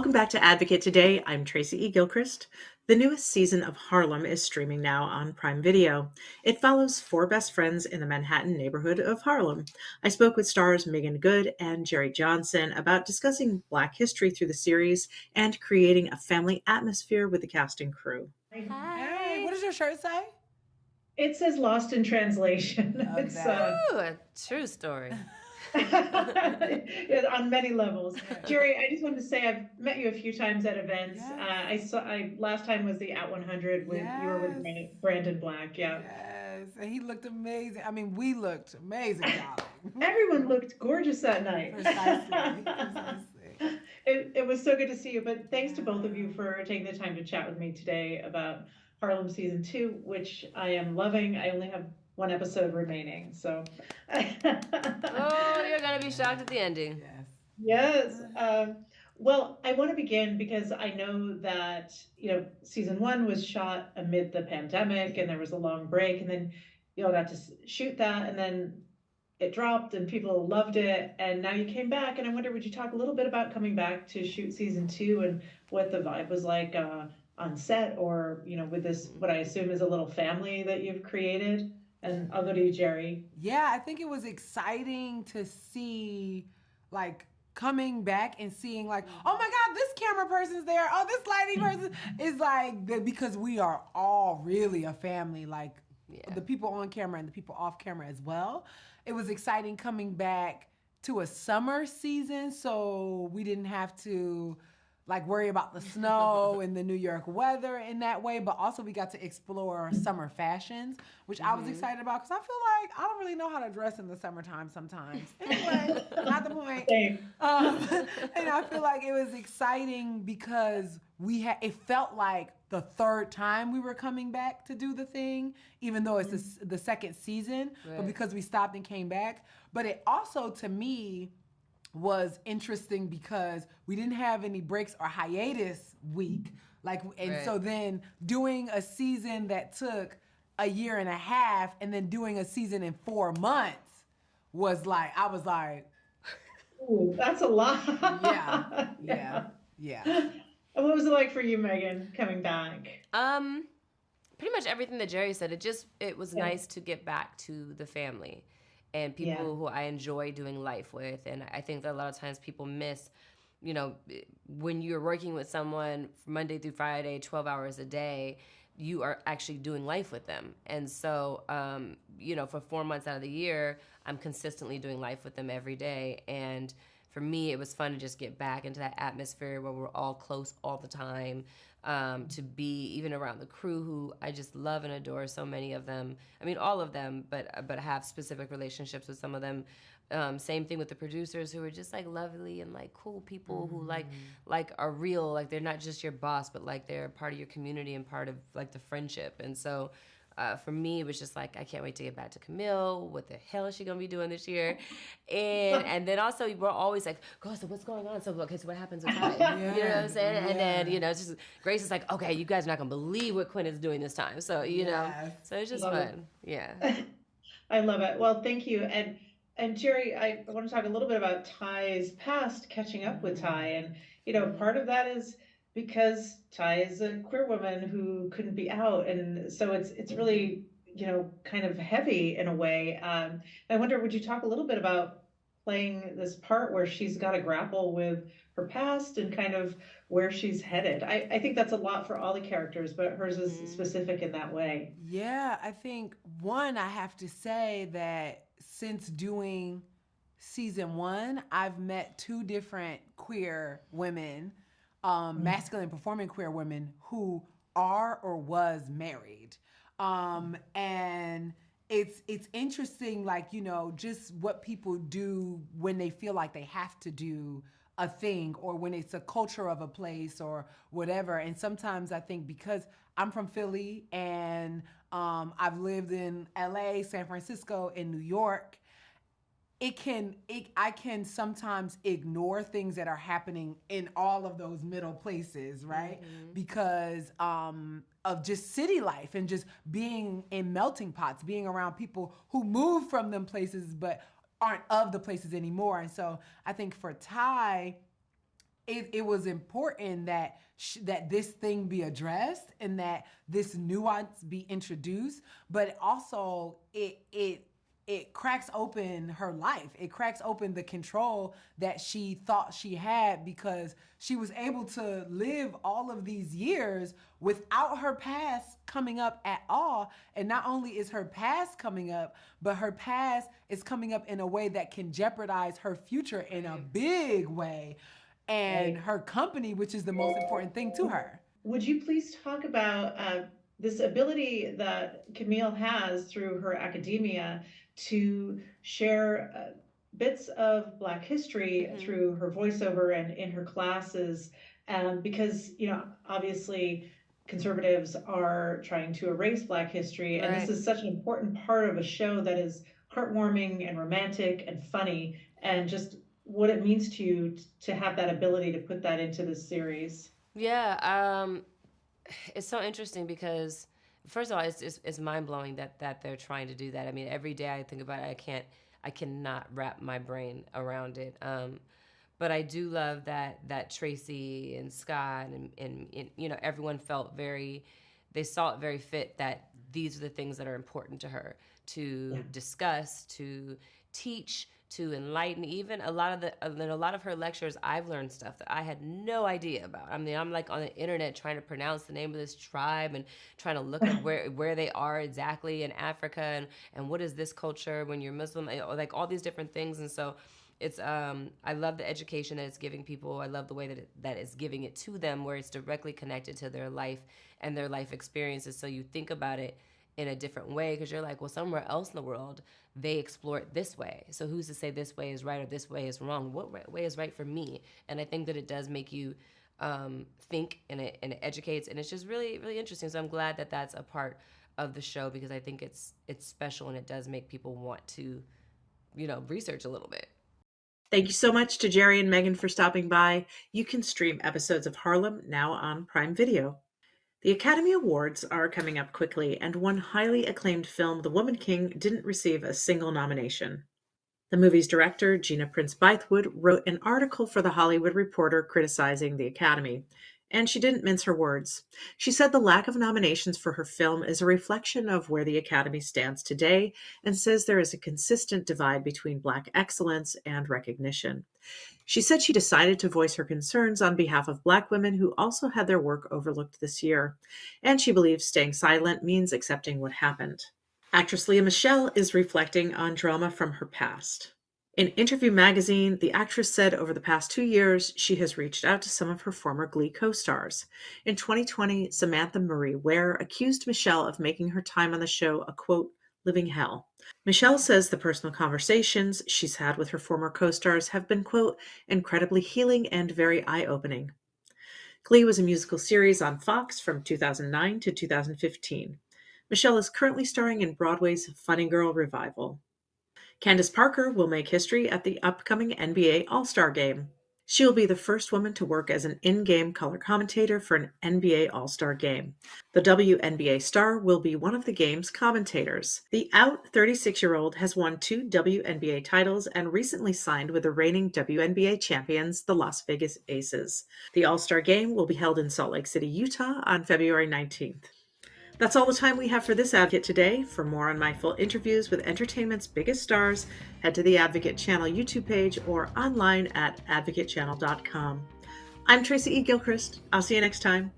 Welcome back to Advocate Today. I'm Tracy Gilchrist. The newest season of Harlem is streaming now on Prime Video. It follows four best friends in the Manhattan neighborhood of Harlem. I spoke with stars Meagan Good and Jerrie Johnson about discussing Black history through the series and creating a family atmosphere with the cast and crew. Hey, Hi. what does your shirt say? It says lost in translation. Love It's that. Ooh, a true story. yeah, on many levels. Yeah. Jerry, I just wanted to say I've met you a few times at events. Yes. I last time was the At 100 with you were with Yes. Brandon Black. Yeah, Yes. And he looked amazing. I mean, we looked amazing, darling. everyone looked gorgeous that night. Precisely. Precisely. It was so good to see you. But thanks to both of Yeah. you for taking the time to chat with me today about Harlem season two, which I am loving. I only have one episode remaining, so. Oh, you're gonna be shocked at the ending. Yes. Yes. Well, I want to begin because I know that, season one was shot amid the pandemic and there was a long break, and then you all got to shoot that, and then it dropped and people loved it. And now you came back, and I wonder, would you talk a little bit about coming back to shoot season two and what the vibe was like on set, or, with this, what I assume is a little family that you've created? And I'll go to you, Jerry. Yeah, I think it was exciting to see, like, coming back and seeing, like, oh my God, this camera person's there. Oh, this lighting person is like, because we are all really a family, like, Yeah. the people on camera and the people off camera as well. It was exciting coming back to a summer season, so we didn't have to like worry about the snow and the New York weather in that way, but also we got to explore summer fashions, which I was excited about because I feel like I don't really know how to dress in the summertime sometimes. Anyway, not the point. Same. Um, and I feel like it was exciting because it felt like the third time we were coming back to do the thing, even though it's the second season, but Right. because we stopped and came back. But it also, to me, was interesting because we didn't have any breaks or hiatus week. Right. So then doing a season that took a year and a half and then doing a season in 4 months was like, I was like, Ooh, that's a lot. yeah. And what was it like for you, Megan, coming back? Um, Pretty much everything that Jerry said. It was Yeah. nice to get back to the family and Yeah. people who I enjoy doing life with. And I think that a lot of times people miss, when you're working with someone from Monday through Friday, 12 hours a day, you are actually doing life with them. And so, for 4 months out of the year, I'm consistently doing life with them every day. And for me, it was fun to just get back into that atmosphere where we're all close all the time, to be even around the crew who I just love and adore so many of them. I mean, all of them, but have specific relationships with some of them. Same thing with the producers who are just like lovely and like cool people who like are real, like they're not just your boss, but like they're part of your community and part of like the friendship. And so for me, it was just like, I can't wait to get back to Camille. What the hell is she gonna be doing this year? And then also we're always like, "Go, so what's going on? So okay, so what happens with Ty?" You know what I'm saying? And then it's just Grace is like, "Okay, you guys are not gonna believe what Quinn is doing this time." So Yes. so it's just Love it. fun. Yeah. I love it. Well, thank you. And Jerry, I want to talk a little bit about Ty's past, catching up with Ty. And, part of that is because Ty is a queer woman who couldn't be out. And so it's really, kind of heavy in a way. I wonder, would you talk a little bit about playing this part where she's got to grapple with her past and kind of where she's headed? I think that's a lot for all the characters, but hers is specific in that way. Yeah, I think one, I have to say that since doing season one, I've met two different queer women, masculine performing queer women who are or was married. And it's interesting, like, just what people do when they feel like they have to do a thing or when it's a culture of a place or whatever. And sometimes I think because I'm from Philly and I've lived in LA, San Francisco, and New York, I can sometimes ignore things that are happening in all of those middle places, right? Because of just city life and just being in melting pots, being around people who move from them places but aren't of the places anymore. And so I think for Ty, it was important that that this thing be addressed and that this nuance be introduced, but also it cracks open her life. It cracks open the control that she thought she had, because she was able to live all of these years without her past coming up at all. And not only is her past coming up, but her past is coming up in a way that can jeopardize her future in a big way, and her company, which is the most important thing to her. Would you please talk about this ability that Camille has through her academia to share bits of Black history through her voiceover and in her classes? Because, obviously conservatives are trying to erase Black history, and this is such an important part of a show that is heartwarming and romantic and funny, and just what it means to you to have that ability to put that into this series. Yeah, it's so interesting because first of all, it's mind blowing that they're trying to do that. I mean, every day I think about it, I cannot wrap my brain around it. But I do love that Tracy and Scott and everyone they saw it very fit that these are the things that are important to her to discuss, to teach, to enlighten. Even a lot of her lectures, I've learned stuff that I had no idea about. I mean, I'm like on the internet trying to pronounce the name of this tribe and trying to look at where they are exactly in Africa and what is this culture when you're Muslim, like all these different things. And so it's I love the education that it's giving people. I love the way that it's giving it to them, where it's directly connected to their life and their life experiences. So you think about it in a different way, because you're like, well, somewhere else in the world they explore it this way. So who's to say this way is right or this way is wrong? What way is right for me? And I think that it does make you think, and it educates, and it's just really, really interesting. So I'm glad that that's a part of the show, because I think it's special, and it does make people want to, research a little bit. Thank you so much to Jerrie and Meagan for stopping by. You can stream episodes of Harlem now on Prime Video. The Academy Awards are coming up quickly, and one highly acclaimed film, The Woman King, didn't receive a single nomination. The movie's director, Gina Prince Bythewood, wrote an article for The Hollywood Reporter criticizing the Academy, and she didn't mince her words. She said the lack of nominations for her film is a reflection of where the Academy stands today, and says there is a consistent divide between Black excellence and recognition. She said she decided to voice her concerns on behalf of Black women who also had their work overlooked this year, and she believes staying silent means accepting what happened. Actress Michele is reflecting on drama from her past. In Interview magazine, the actress said over the past 2 years, she has reached out to some of her former Glee co-stars. In 2020, Samantha Marie Ware accused Michele of making her time on the show a, quote, living hell. Michele says the personal conversations she's had with her former co-stars have been, quote, incredibly healing and very eye-opening. Glee was a musical series on Fox from 2009 to 2015. Michele is currently starring in Broadway's Funny Girl revival. Candace Parker will make history at the upcoming NBA All-Star Game. She will be the first woman to work as an in-game color commentator for an NBA All-Star Game. The WNBA star will be one of the game's commentators. The out 36-year-old has won 2 WNBA titles and recently signed with the reigning WNBA champions, the Las Vegas Aces. The All-Star Game will be held in Salt Lake City, Utah on February 19th. That's all the time we have for this Advocate today. For more on my full interviews with entertainment's biggest stars, head to the Advocate Channel YouTube page or online at advocatechannel.com. I'm Tracy E. Gilchrist. I'll see you next time.